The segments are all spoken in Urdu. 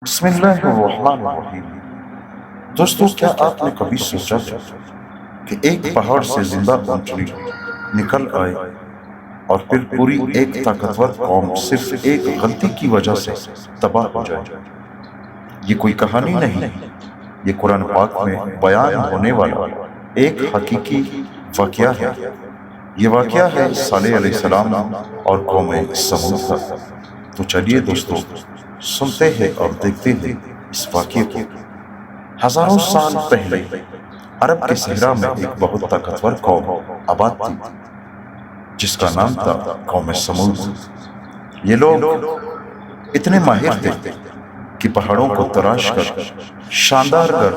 بسم اللہ الرحمن الرحیم۔ دوستو، کیا آپ نے کبھی سوچا کہ ایک پہاڑ سے زندہ اونٹنی نکل آئے اور پھر پوری ایک طاقتور قوم صرف ایک غلطی کی وجہ سے تباہ ہو جائے؟ یہ کوئی کہانی نہیں، یہ قرآن پاک میں بیان ہونے والا ایک حقیقی واقعہ ہے۔ یہ واقعہ ہے صالح علیہ السلام اور قوم سمود کا۔ تو چلیے دوستو، سنتے ہیں اور دیکھتے ہیں اس واقعے کو۔ ہزاروں سال پہلے عرب کے صحرا میں ایک بہت طاقتور قوم آباد تھی جس کا نام تھا قوم سمود۔ یہ لوگ اتنے ماہر تھے کہ پہاڑوں کو تراش کر شاندار گھر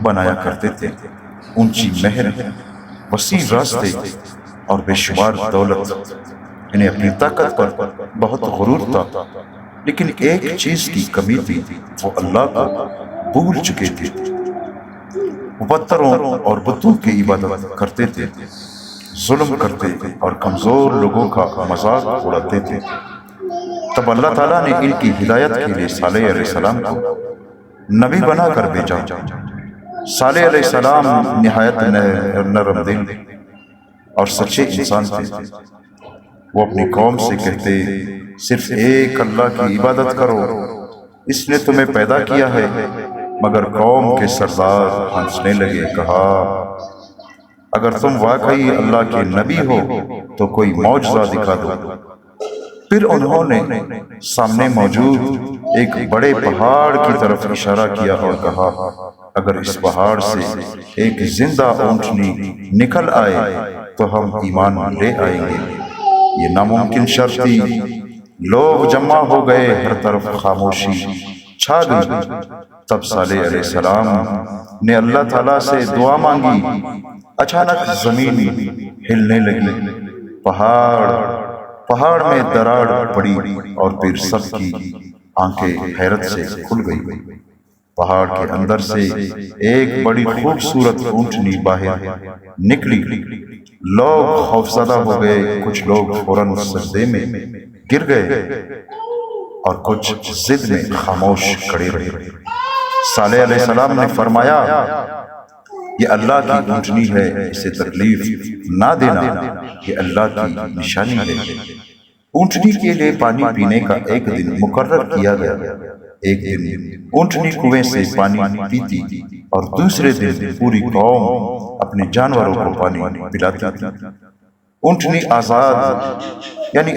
بنایا کرتے تھے۔ اونچی نہر، وسیع راستے اور بے شمار دولت۔ انہیں اپنی طاقت پر بہت غرور تھا، لیکن ایک چیز کی کمی تھی، وہ اللہ کو بھول چکے تھے۔ وہ پتھروں اور بتوں کی عبادت کرتے تھے، ظلم کرتے اور کمزور لوگوں کا مذاق اڑاتے تھے۔ تب اللہ تعالیٰ نے ان کی ہدایت کے لیے صالح علیہ السلام کو نبی بنا کر بھیجا۔ صالح علیہ السلام نہایت نرم دل اور سچے انسان تھے۔ وہ اپنی قوم سے کہتے، صرف ایک اللہ کی عبادت کرو، اس نے تمہیں پیدا کیا ہے۔ مگر قوم کے سردار ہنسنے لگے، کہا، اگر تم واقعی اللہ کے نبی ہو تو کوئی معجزہ دکھا دو۔ پھر انہوں نے سامنے موجود ایک بڑے پہاڑ کی طرف اشارہ کیا اور کہا، اگر اس پہاڑ سے ایک زندہ اونٹنی نکل آئے تو ہم ایمان لے آئیں گے۔ یہ ناممکن شرط تھی۔ لوگ جمع ہو گئے، ہر طرف خاموشی چھا گئی۔ تب صالح علیہ السلام نے اللہ تعالیٰ سے دعا مانگی۔ اچانک زمین ہلنے لگی، پہاڑ میں دراڑ پڑی اور پھر سب کی آنکھیں حیرت سے کھل گئی۔ پہاڑ کے اندر سے ایک بڑی خوبصورت اونٹنی باہر نکلی۔ لوگ خوفزدہ ہو گئے، کچھ لوگ فوراً سجدے میں گر گئے اور کچھ ضد میں خاموش کھڑے رہے۔ صالح علیہ السلام نے فرمایا، یہ اللہ کی اونٹنی ہے، اسے تکلیف نہ دینا، یہ اللہ کی نشانی ہے۔ اونٹنی کے لیے پانی پینے کا ایک دن مقرر کیا گیا۔ ایک دن اونٹنی کنویں سے پانی پیتی اور دوسرے دن پوری قوم اپنے جانوروں کو پانی پلاتی تھی۔ اونٹنی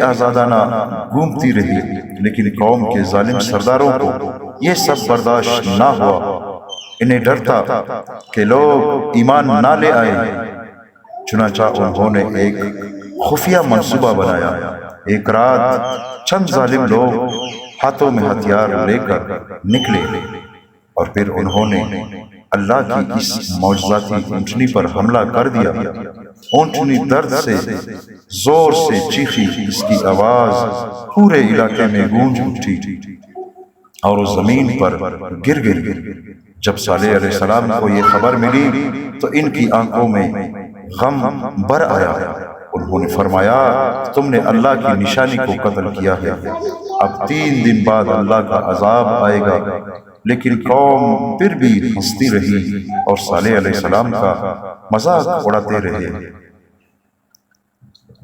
آزادانہ گھومتی رہی، لیکن قوم کے ظالم سرداروں کو یہ سب برداشت نہ ہوا۔ انہیں ڈر تھا کہ لوگ ایمان نہ لے آئے، چنانچہ انہوں نے ایک خفیہ منصوبہ بنایا۔ ایک رات چند ظالم لوگ ہاتھوں میں ہتھیار لے کر نکلے اور پھر انہوں نے اللہ کی اس معجزاتی اونٹنی پر حملہ کر دیا۔ اونٹنی درد سے زور سے چیخی، اس کی آواز پورے علاقے میں گونج اٹھی اور وہ زمین پر گر گئی۔ جب صالح علیہ السلام کو یہ خبر ملی تو ان کی آنکھوں میں غم بھر آیا۔ انہوں نے فرمایا، تم نے اللہ کی نشانی کو قتل کیا ہے، اب 3 دن بعد اللہ کا عذاب آئے گا۔ لیکن قوم پھر بھی ہنستی رہی اور صالح علیہ السلام کا مذاق اڑاتے رہے۔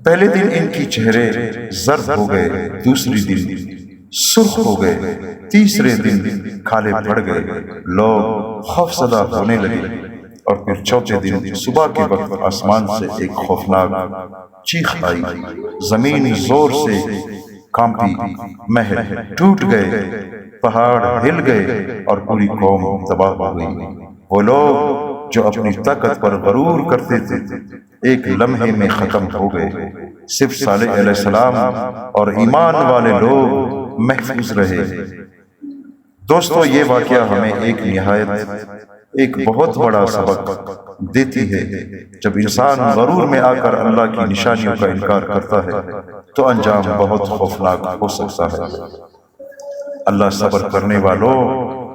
پہلے دن ان کی چہرے زرد ہو گئے، دوسری دن سرخ ہو گئے، تیسرے دن کالے پڑ گئے۔ لوگ خوفزدہ ہونے لگے اور پھر چوتھے دن صبح کے وقت آسمان سے ایک خوفناک چیخ آئی۔ زمین زور سے کانپی، محل ٹوٹ گئے، پہاڑ ہل گئے اور پوری قوم تباہ ہو گئی۔ وہ لوگ جو اپنی طاقت پر غرور کرتے تھے ایک لمحے میں ختم ہو گئے۔ صرف صالح علیہ السلام اور ایمان والے لوگ محفوظ رہے۔ دوستو، یہ واقعہ ہمیں ایک بہت بڑا سبق دیتی ہے۔ جب انسان غرور میں آ کر اللہ کی نشانیوں کا انکار کرتا ہے تو انجام بہت خوفناک ہو سکتا ہے۔ اللہ صبر کرنے والوں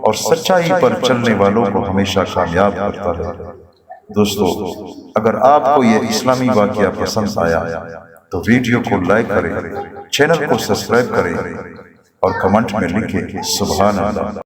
اور سچائی پر چلنے والوں کو ہمیشہ کامیاب کرتا ہے۔ دوستو، اگر آپ کو یہ اسلامی واقعہ پسند آیا تو ویڈیو کو لائک کریں، چینل کو سبسکرائب کریں اور کمنٹ میں لکھیں سبحان اللہ۔